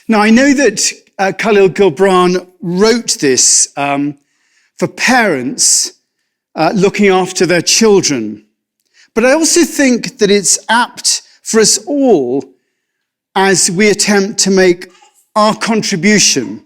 Now, I know that Khalil Gibran wrote this for parents looking after their children. But I also think that it's apt for us all as we attempt to make our contribution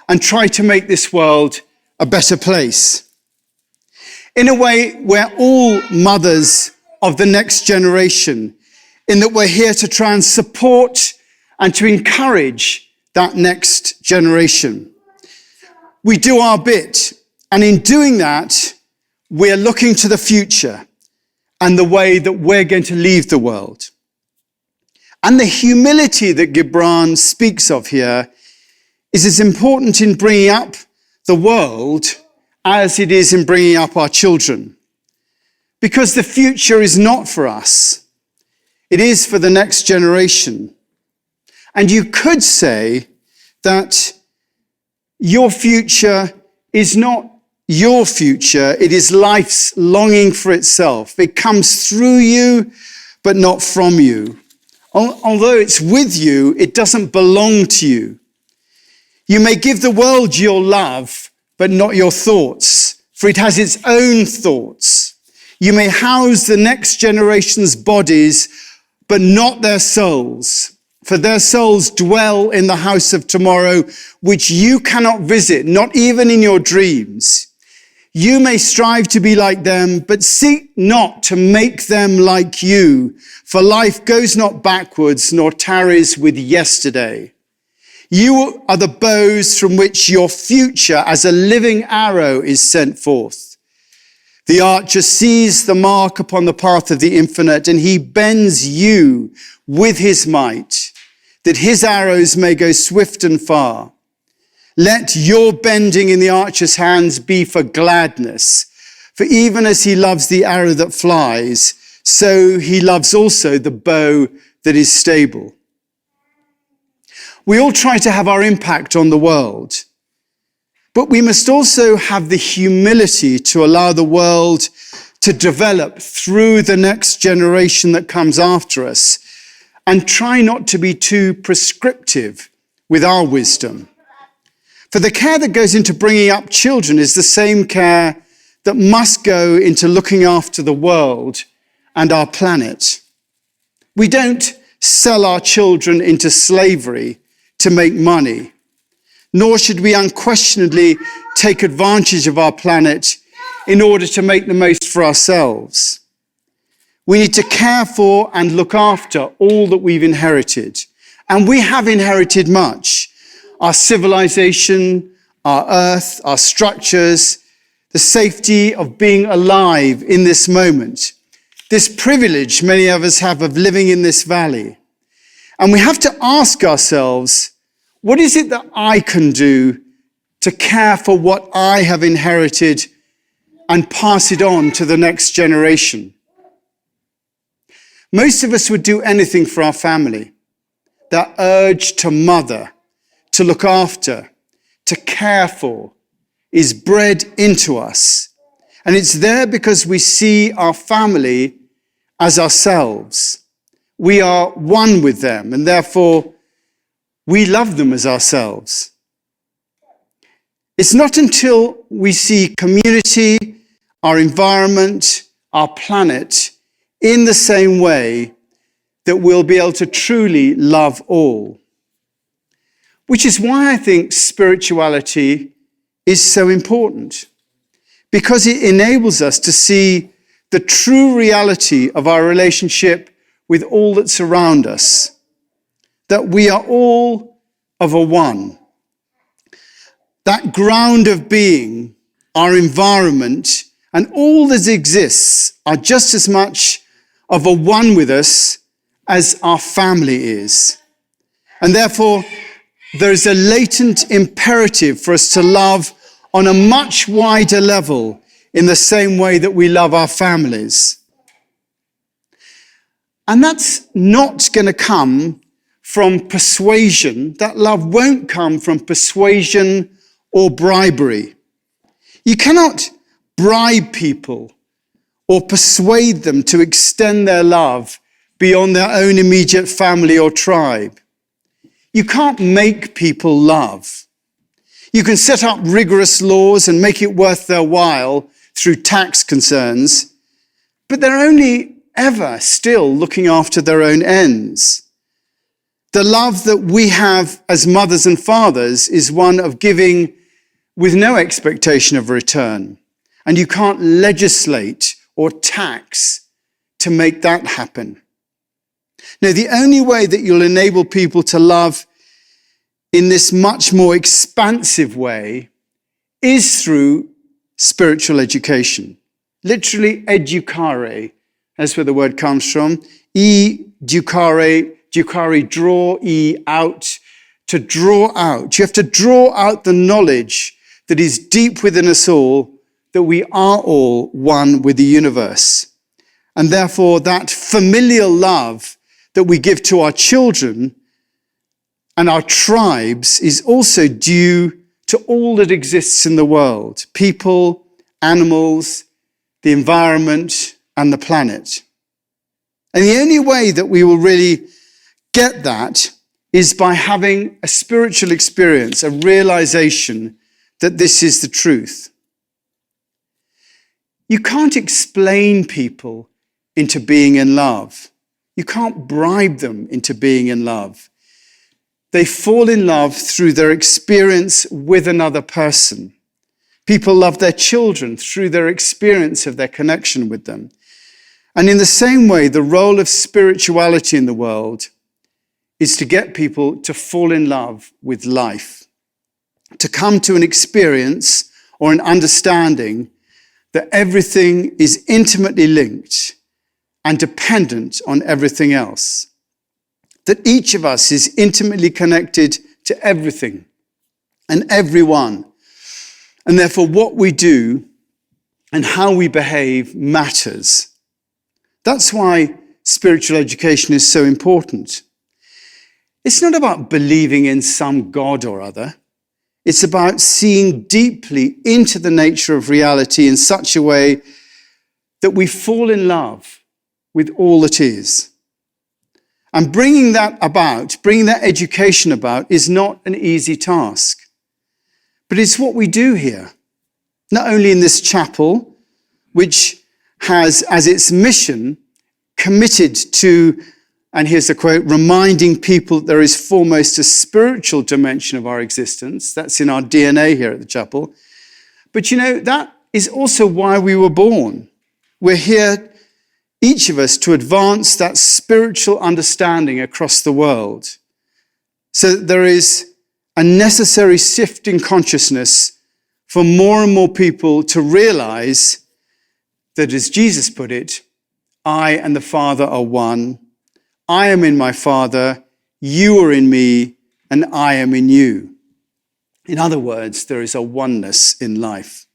and try to make this world a better place. In a way, we're all mothers of the next generation, in that we're here to try and support and to encourage that next generation. We do our bit, and in doing that, we're looking to the future and the way that we're going to leave the world. And the humility that Gibran speaks of here is as important in bringing up the world as it is in bringing up our children. Because the future is not for us. It is for the next generation. And you could say that your future is not your future. It is life's longing for itself. It comes through you, but not from you. Although it's with you, it doesn't belong to you. You may give the world your love, but not your thoughts, for it has its own thoughts. You may house the next generation's bodies, but not their souls, for their souls dwell in the house of tomorrow, which you cannot visit, not even in your dreams. You may strive to be like them, but seek not to make them like you, for life goes not backwards, nor tarries with yesterday. You are the bows from which your future as a living arrow is sent forth. The archer sees the mark upon the path of the infinite, and he bends you with his might, that his arrows may go swift and far. Let your bending in the archer's hands be for gladness, for even as he loves the arrow that flies, so he loves also the bow that is stable. We all try to have our impact on the world, but we must also have the humility to allow the world to develop through the next generation that comes after us, and try not to be too prescriptive with our wisdom. For the care that goes into bringing up children is the same care that must go into looking after the world and our planet. We don't sell our children into slavery to make money, nor should we unquestionably take advantage of our planet in order to make the most for ourselves. We need to care for and look after all that we've inherited. And we have inherited much. Our civilization, our earth, our structures, the safety of being alive in this moment. This privilege many of us have of living in this valley. And we have to ask ourselves, what is it that I can do to care for what I have inherited and pass it on to the next generation? Most of us would do anything for our family. That urge to mother, to look after, to care for, is bred into us. And it's there because we see our family as ourselves. We are one with them, and therefore we love them as ourselves. It's not until we see community, our environment, our planet in the same way that we'll be able to truly love all. Which is why I think spirituality is so important, because it enables us to see the true reality of our relationship with all that's around us, that we are all of a one. That ground of being, our environment, and all that exists are just as much of a one with us as our family is. And therefore, there is a latent imperative for us to love on a much wider level in the same way that we love our families. And that's not going to come from persuasion. That love won't come from persuasion or bribery. You cannot bribe people or persuade them to extend their love beyond their own immediate family or tribe. You can't make people love. You can set up rigorous laws and make it worth their while through tax concerns, but they're only ever still looking after their own ends. The love that we have as mothers and fathers is one of giving with no expectation of return. And you can't legislate or tax to make that happen. Now, the only way that you'll enable people to love in this much more expansive way is through spiritual education. Literally, educare, that's where the word comes from. Educare, draw, out, to draw out. You have to draw out the knowledge that is deep within us all, that we are all one with the universe. And therefore, that familial love that we give to our children and our tribes is also due to all that exists in the world: people, animals, the environment, and the planet. And the only way that we will really get that is by having a spiritual experience, a realization that this is the truth. You can't explain people into being in love. You can't bribe them into being in love. They fall in love through their experience with another person. People love their children through their experience of their connection with them. And in the same way, the role of spirituality in the world is to get people to fall in love with life, to come to an experience or an understanding that everything is intimately linked and dependent on everything else. That each of us is intimately connected to everything and everyone. And therefore, what we do and how we behave matters. That's why spiritual education is so important. It's not about believing in some God or other. It's about seeing deeply into the nature of reality in such a way that we fall in love with all that is. And bringing that education about, is not an easy task. But it's what we do here. Not only in this chapel, which has as its mission committed to, and here's the quote, reminding people that there is foremost a spiritual dimension of our existence. That's in our DNA here at the chapel. But that is also why we were born. We're here, each of us, to advance that spiritual understanding across the world. So that there is a necessary shift in consciousness for more and more people to realize that, as Jesus put it, I and the Father are one. I am in my Father, you are in me, and I am in you. In other words, there is a oneness in life.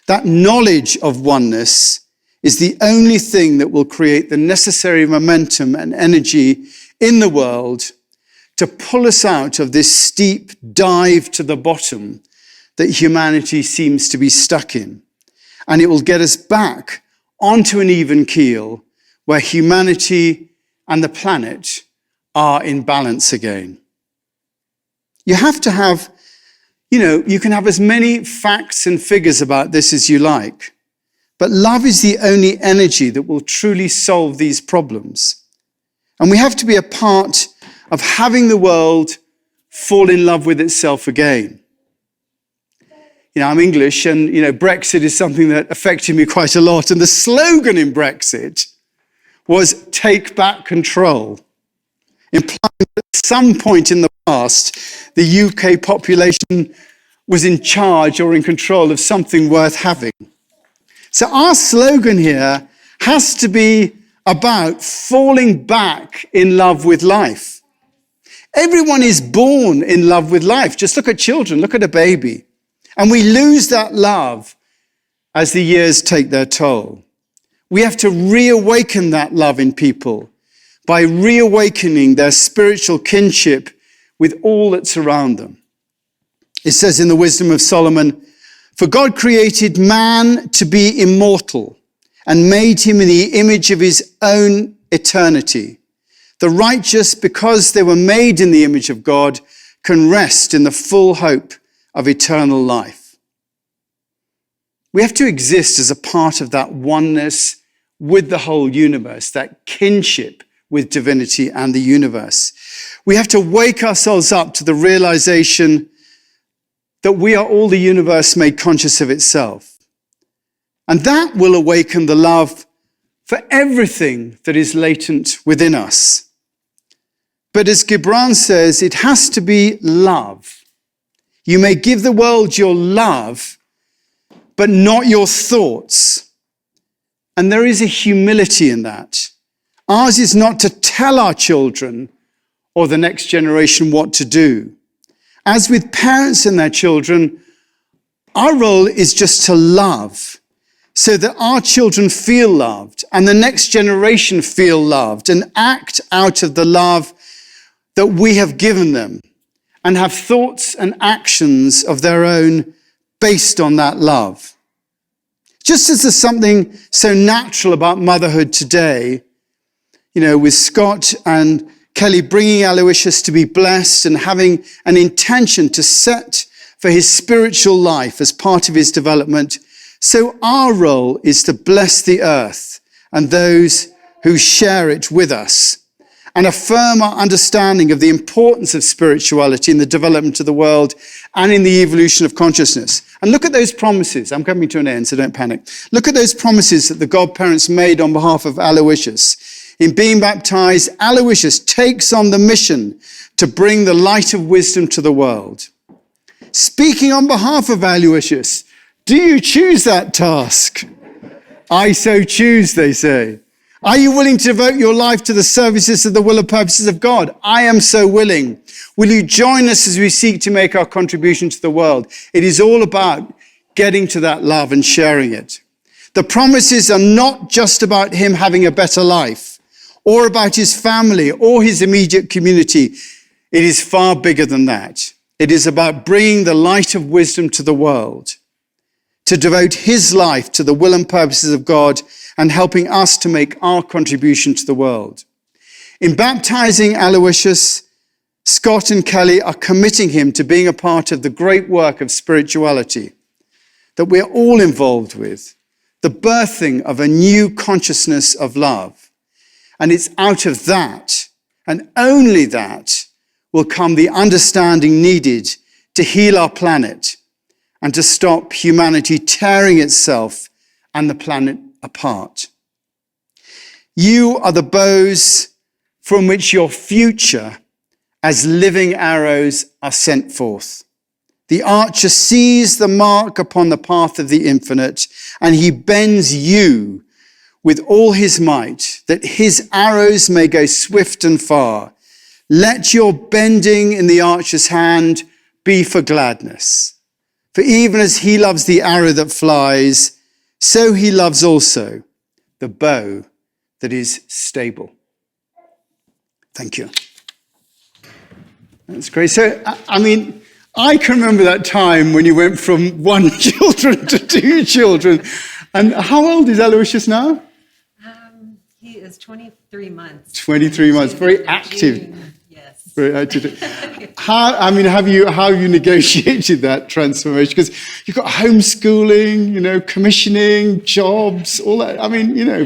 That knowledge of oneness is the only thing that will create the necessary momentum and energy in the world to pull us out of this steep dive to the bottom that humanity seems to be stuck in. And it will get us back onto an even keel where humanity and the planet are in balance again. You have to have, you can have as many facts and figures about this as you like, but love is the only energy that will truly solve these problems. And we have to be a part of having the world fall in love with itself again. I'm English, and Brexit is something that affected me quite a lot. And the slogan in Brexit was "Take back control," implying that at some point in the past, the UK population was in charge or in control of something worth having. So our slogan here has to be about falling back in love with life. Everyone is born in love with life. Just look at children, look at a baby. And we lose that love as the years take their toll. We have to reawaken that love in people by reawakening their spiritual kinship with all that's around them. It says in the Wisdom of Solomon, "For God created man to be immortal and made him in the image of his own eternity. The righteous, because they were made in the image of God, can rest in the full hope of eternal life. We have to exist as a part of that oneness with the whole universe, that kinship with divinity and the universe. We have to wake ourselves up to the realization that we are all the universe made conscious of itself. And that will awaken the love for everything that is latent within us. But as Gibran says, it has to be love. You may give the world your love, but not your thoughts. And there is a humility in that. Ours is not to tell our children or the next generation what to do. As with parents and their children, our role is just to love so that our children feel loved and the next generation feel loved and act out of the love that we have given them and have thoughts and actions of their own based on that love. Just as there's something so natural about motherhood today, with Scott and Kelly bringing Aloysius to be blessed and having an intention to set for his spiritual life as part of his development, so our role is to bless the earth and those who share it with us and affirm our understanding of the importance of spirituality in the development of the world and in the evolution of consciousness. And look at those promises. I'm coming to an end, so don't panic. Look at those promises that the godparents made on behalf of Aloysius. In being baptized, Aloysius takes on the mission to bring the light of wisdom to the world. Speaking on behalf of Aloysius, do you choose that task? I so choose, they say. Are you willing to devote your life to the services of the will and purposes of God? I am so willing. Will you join us as we seek to make our contribution to the world? It is all about getting to that love and sharing it. The promises are not just about him having a better life, or about his family or his immediate community. It is far bigger than that. It is about bringing the light of wisdom to the world, to devote his life to the will and purposes of God and helping us to make our contribution to the world. In baptizing Aloysius, Scott and Kelly are committing him to being a part of the great work of spirituality that we're all involved with, the birthing of a new consciousness of love. And it's out of that, and only that, will come the understanding needed to heal our planet and to stop humanity tearing itself and the planet apart. You are the bows from which your future as living arrows are sent forth. The archer sees the mark upon the path of the infinite, and he bends you with all his might, that his arrows may go swift and far. Let your bending in the archer's hand be for gladness. For even as he loves the arrow that flies, so he loves also the bow that is stable. Thank you. That's great. So, I can remember that time when you went from 1 children to 2 children. And how old is Aloysius now? He is 23 months. 23 months, very active. June. Yes. Very active. How have you negotiated that transformation? Because you've got homeschooling, commissioning, jobs, all that.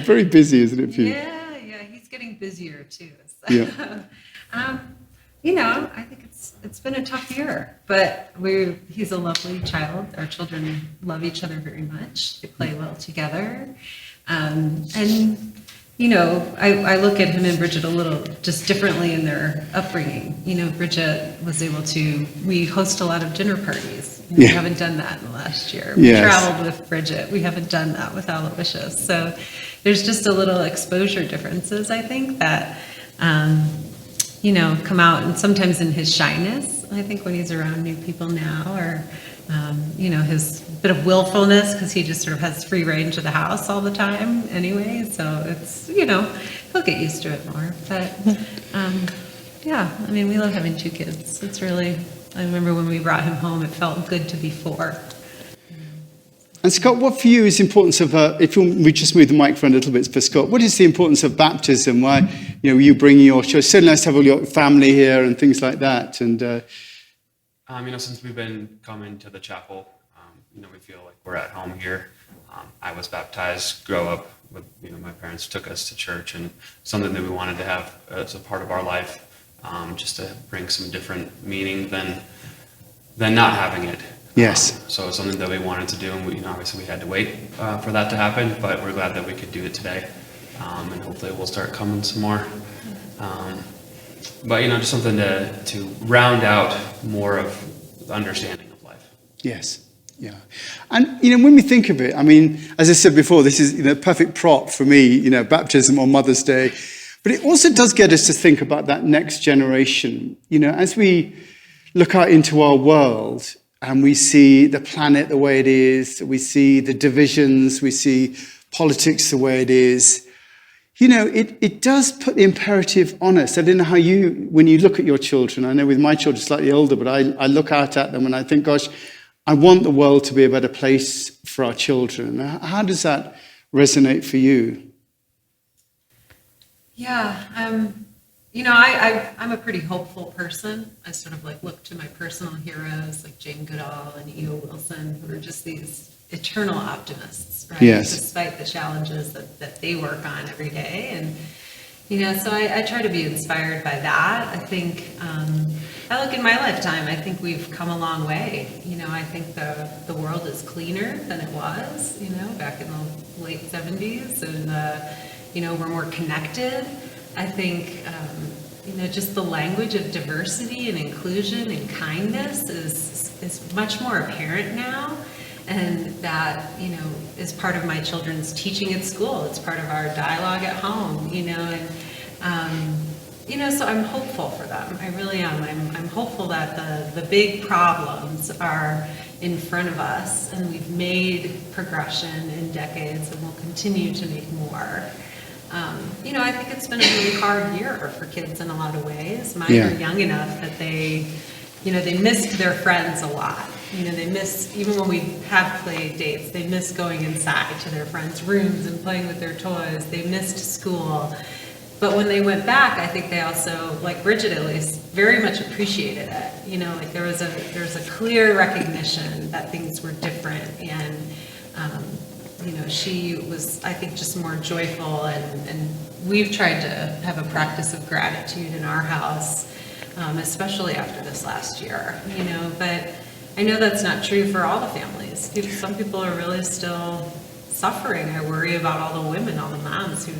Very busy, isn't it for you? Yeah, he's getting busier too. So. Yeah. I think it's been a tough year, but he's a lovely child. Our children love each other very much. They play well together. I look at him and Bridget a little just differently in their upbringing. Bridget was able we host a lot of dinner parties. We haven't done that in the last year. We traveled with Bridget. We haven't done that with Aloysius. So there's just a little exposure differences, I think, that, come out. And sometimes in his shyness, I think when he's around new people now, or, his bit of willfulness, because he just sort of has free range of the house all the time anyway. So it's, he'll get used to it more. But, we love having 2 kids. It's really, I remember when we brought him home, it felt good to be 4. And Scott, what for you is the importance of, we just move the microphone a little bit for Scott, what is the importance of baptism? Why you bring your church. It's so nice to have all your family here and things like that. And since we've been coming to the chapel, we feel like we're at home here. I was baptized, grow up with, my parents took us to church, and something that we wanted to have as a part of our life, just to bring some different meaning than not having it. Yes. So it's something that we wanted to do, and obviously we had to wait for that to happen, but we're glad that we could do it today, and hopefully we'll start coming some more. But just something to round out more of the understanding of life. Yes. Yeah. And, when we think of it, I mean, as I said before, this is, a perfect prop for me, baptism on Mother's Day. But it also does get us to think about that next generation. As we look out into our world and we see the planet the way it is, we see the divisions, we see politics the way it is, it does put the imperative on us. I don't know how when you look at your children, I know with my children slightly older, but I look out at them and I think, gosh, I want the world to be a better place for our children. How does that resonate for you? Yeah, I'm a pretty hopeful person. I sort of look to my personal heroes like Jane Goodall and E.O. Wilson, who are just these eternal optimists, right? Yes. Despite the challenges that they work on every day. And, so I try to be inspired by that. I think, I look in my lifetime, I think we've come a long way. I think the world is cleaner than it was, back in the late 70s. And, we're more connected. I think, just the language of diversity and inclusion and kindness is much more apparent now. And that, is part of my children's teaching at school. It's part of our dialogue at home, so I'm hopeful for them. I really am. I'm hopeful that the big problems are in front of us, and we've made progression in decades, and we'll continue to make more. I think it's been a really hard year for kids in a lot of ways. Mine are young enough that they missed their friends a lot. They miss, even when we have play dates, they miss going inside to their friends' rooms and playing with their toys. They missed school. But when they went back, I think they also, like Bridget at least, very much appreciated it. There was a clear recognition that things were different, and she was, I think, just more joyful, and we've tried to have a practice of gratitude in our house, especially after this last year, but I know that's not true for all the families. Some people are really still suffering. I worry about all the women, all the moms who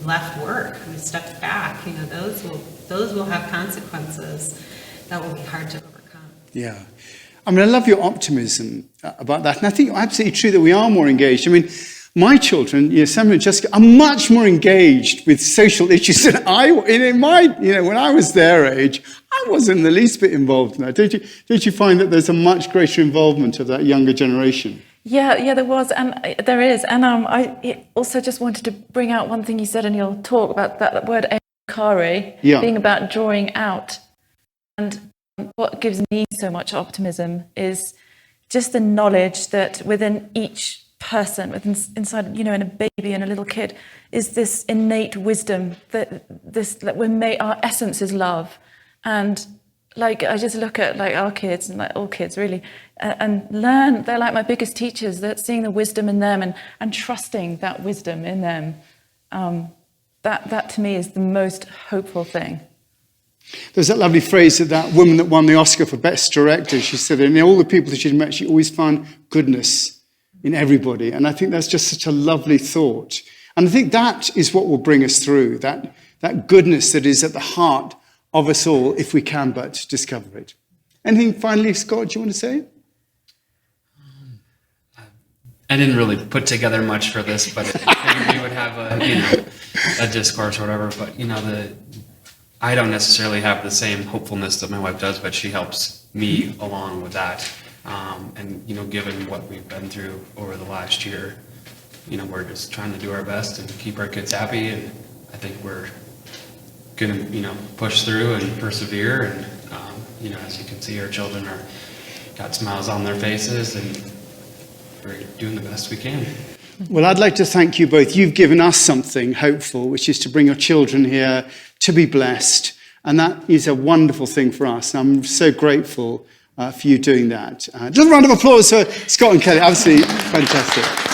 left work, who stepped back. Those will have consequences that will be hard to overcome. Yeah. I love your optimism about that. And I think you're absolutely true that we are more engaged. My children, Samuel and Jessica, are much more engaged with social issues than I was. When I was their age, I wasn't the least bit involved in that. Did you find that there's a much greater involvement of that younger generation? Yeah, there was, and there is. And I also just wanted to bring out one thing you said in your talk about that word "enkare" being about drawing out. And what gives me so much optimism is just the knowledge that within each person, inside, in a baby and a little kid, is this innate wisdom that our essence is love. And I just look at our kids and all kids really, and learn. They're like my biggest teachers. That seeing the wisdom in them and trusting that wisdom in them. That to me is the most hopeful thing. There's that lovely phrase of that woman that won the Oscar for Best Director. She said that in all the people that she'd met, she always found goodness in everybody. And I think that's just such a lovely thought. And I think that is what will bring us through, that goodness that is at the heart of us all, if we can but discover it. Anything finally, Scott, do you want to say? I didn't really put together much for this, but we would have a discourse or whatever. But I don't necessarily have the same hopefulness that my wife does, but she helps me along with that. And given what we've been through over the last year, we're just trying to do our best and keep our kids happy. And I think we're gonna push through and persevere. And as you can see, our children got smiles on their faces, and we're doing the best we can. Well, I'd like to thank you both. You've given us something hopeful, which is to bring your children here to be blessed. And that is a wonderful thing for us. And I'm so grateful for you doing that. Just a round of applause for Scott and Kelly. Absolutely fantastic.